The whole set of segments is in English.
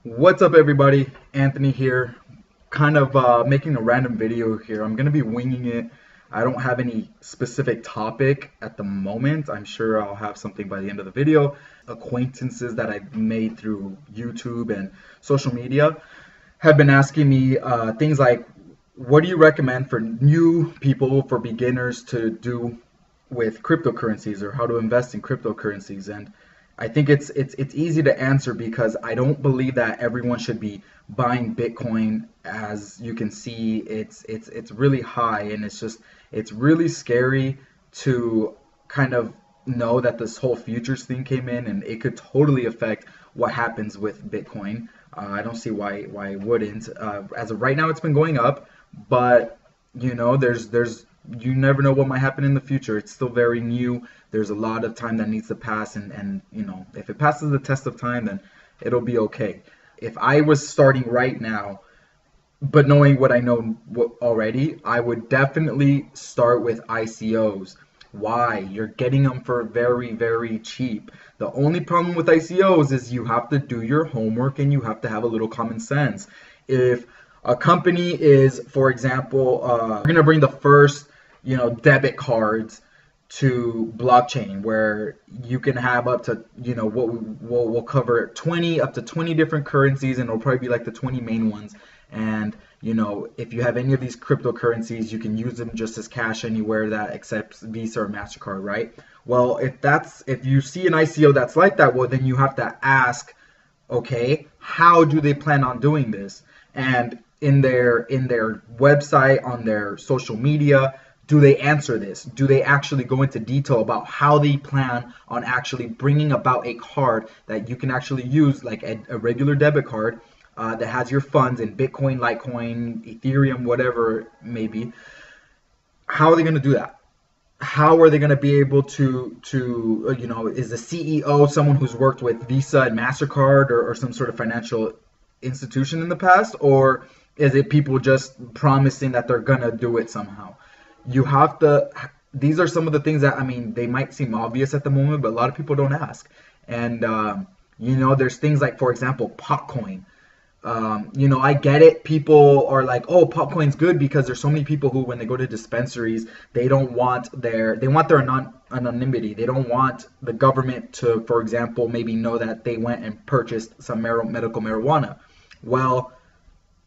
What's up, everybody? Anthony here. Kind of making a random video here. I'm going to be winging it. I don't have any specific topic at the moment. I'm sure I'll have something by the end of the video. Acquaintances that I've made through YouTube and social media have been asking me things like, what do you recommend for new people, for beginners to do with cryptocurrencies, or how to invest in cryptocurrencies? And I think it's easy to answer because I don't believe that everyone should be buying Bitcoin. As you can see, it's really high, and it's really scary to kind of know that this whole futures thing came in, and it could totally affect what happens with Bitcoin. I don't see why it wouldn't. As of right now, it's been going up, but there's you never know what might happen in the future. It's still very new. There's a lot of time that needs to pass, and if it passes the test of time, then it'll be okay. If I was starting right now, but knowing what I know already, I would definitely start with ICOs. Why? You're getting them for very, very cheap. The only problem with ICOs is you have to do your homework and you have to have a little common sense. If a company is, for example, we're gonna bring the first, debit cards to blockchain, where you can have up to, what we'll cover 20 up to 20 different currencies, and it'll probably be like the 20 main ones. And if you have any of these cryptocurrencies, you can use them just as cash anywhere that accepts Visa or MasterCard, right? Well, if you see an ICO that's like that, well, then you have to ask, okay, how do they plan on doing this? And in their website, on their social media, do they answer this? Do they actually go into detail about how they plan on actually bringing about a card that you can actually use, like a regular debit card, that has your funds in Bitcoin, Litecoin, Ethereum, whatever it may be? How are they going to do that? How are they going to be able to is the CEO someone who's worked with Visa and MasterCard, or some sort of financial institution in the past? Or is it people just promising that they're going to do it somehow? These are some of the things that, they might seem obvious at the moment, but a lot of people don't ask. And, there's things like, for example, Potcoin. I get it. People are like, oh, Popcoin's good because there's so many people who, when they go to dispensaries, they want their anonymity. They don't want the government to, for example, maybe know that they went and purchased some medical marijuana. Well,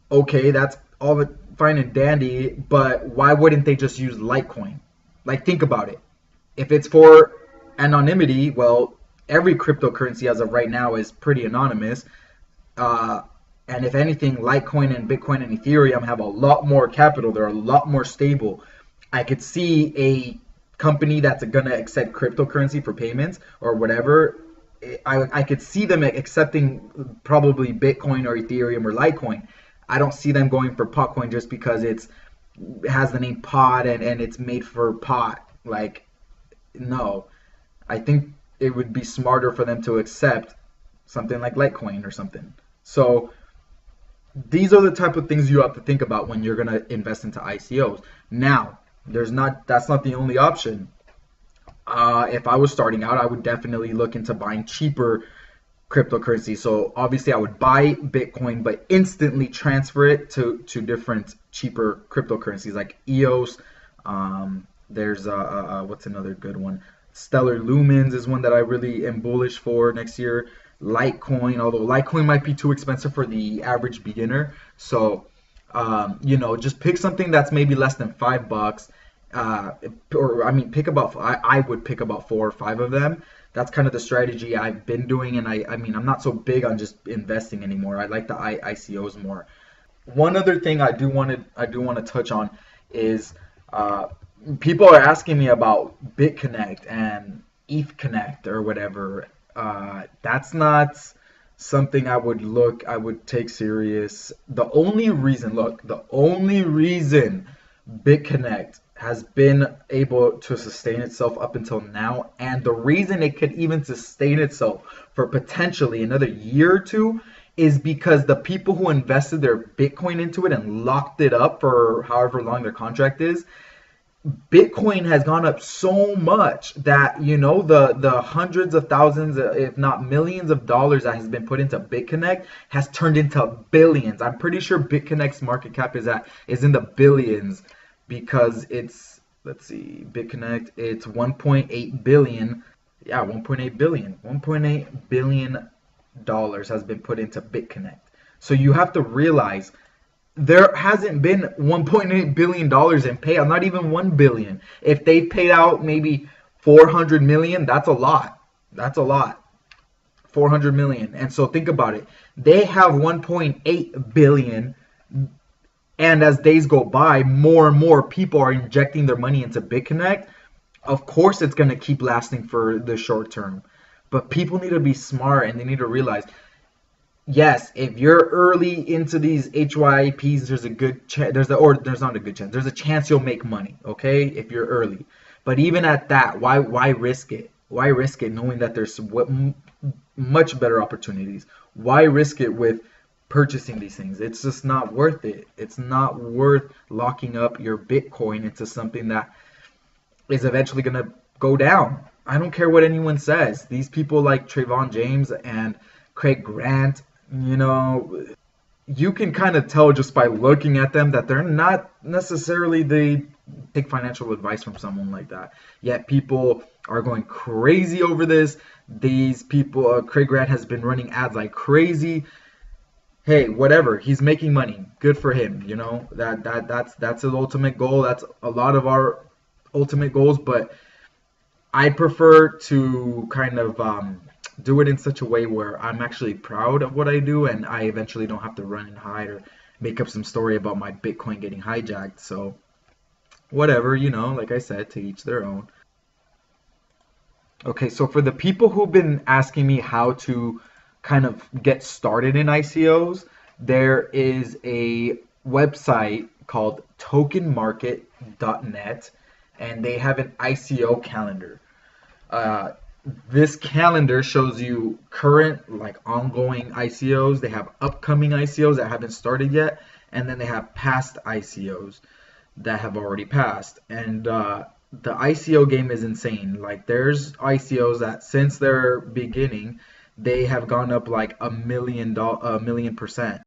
okay, that's all fine and dandy, but why wouldn't they just use Litecoin? Like, think about it. If it's for anonymity, well, every cryptocurrency as of right now is pretty anonymous. And if anything, Litecoin and Bitcoin and Ethereum have a lot more capital. They're a lot more stable. I could see a company that's going to accept cryptocurrency for payments or whatever. I could see them accepting probably Bitcoin or Ethereum or Litecoin. I don't see them going for Potcoin just because it has the name pot and it's made for pot. Like, no. I think it would be smarter for them to accept something like Litecoin or something. So these are the type of things you have to think about when you're going to invest into ICOs. Now, that's not the only option. If I was starting out, I would definitely look into buying cheaper cryptocurrency. So obviously I would buy Bitcoin, but instantly transfer it to different cheaper cryptocurrencies like EOS. There's what's another good one? Stellar Lumens is one that I really am bullish for next year. Litecoin, although Litecoin might be too expensive for the average beginner. So, just pick something that's maybe less than $5. I would pick about 4 or 5 of them. That's kind of the strategy I've been doing, and I'm not so big on just investing anymore. I like the ICOs more. One other thing I do want to touch on is people are asking me about BitConnect and ETHConnect or whatever. That's not something I would take serious. The only reason BitConnect has been able to sustain itself up until now, and the reason it could even sustain itself for potentially another year or two, is because the people who invested their Bitcoin into it and locked it up for however long their contract is, Bitcoin has gone up so much that, you know, the hundreds of thousands, if not millions of dollars that has been put into BitConnect has turned into billions. I'm pretty sure BitConnect's market cap is in the billions, because it's, let's see, BitConnect, it's 1.8 billion. Yeah, 1.8 billion. 1.8 billion dollars has been put into BitConnect. So you have to realize there hasn't been $1.8 billion in payout, not even 1 billion. If they paid out maybe 400 million, that's a lot. That's a lot. 400 million. And so think about it. They have 1.8 billion, and as days go by, more and more people are injecting their money into BitConnect. Of course, it's going to keep lasting for the short term. But people need to be smart, and they need to realize, yes, if you're early into these HYPs, there's a good chance, there's not a good chance, there's a chance you'll make money, okay, if you're early. But even at that, why risk it? Why risk it knowing that there's much better opportunities? Why risk it with purchasing these things? It's just not worth it. It's not worth locking up your Bitcoin into something that is eventually going to go down. I don't care what anyone says. These people like Trayvon James and Craig Grant, you know, you can kind of tell just by looking at them that they're not necessarily, they take financial advice from someone like that. Yet people are going crazy over this. These people, Craig Grant has been running ads like crazy. Hey, whatever, he's making money. Good for him. You know, that's his ultimate goal. That's a lot of our ultimate goals, but I prefer to kind of do it in such a way where I'm actually proud of what I do, and I eventually don't have to run and hide or make up some story about my Bitcoin getting hijacked. So whatever, you know, like I said, to each their own. Okay, so for the people who've been asking me how to kind of get started in ICOs, there is a website called tokenmarket.net, and they have an ICO calendar. This calendar shows you current, like, ongoing ICOs. They have upcoming ICOs that haven't started yet, and then they have past ICOs that have already passed. And the ICO game is insane. Like, there's ICOs that since their beginning, they have gone up like a million %.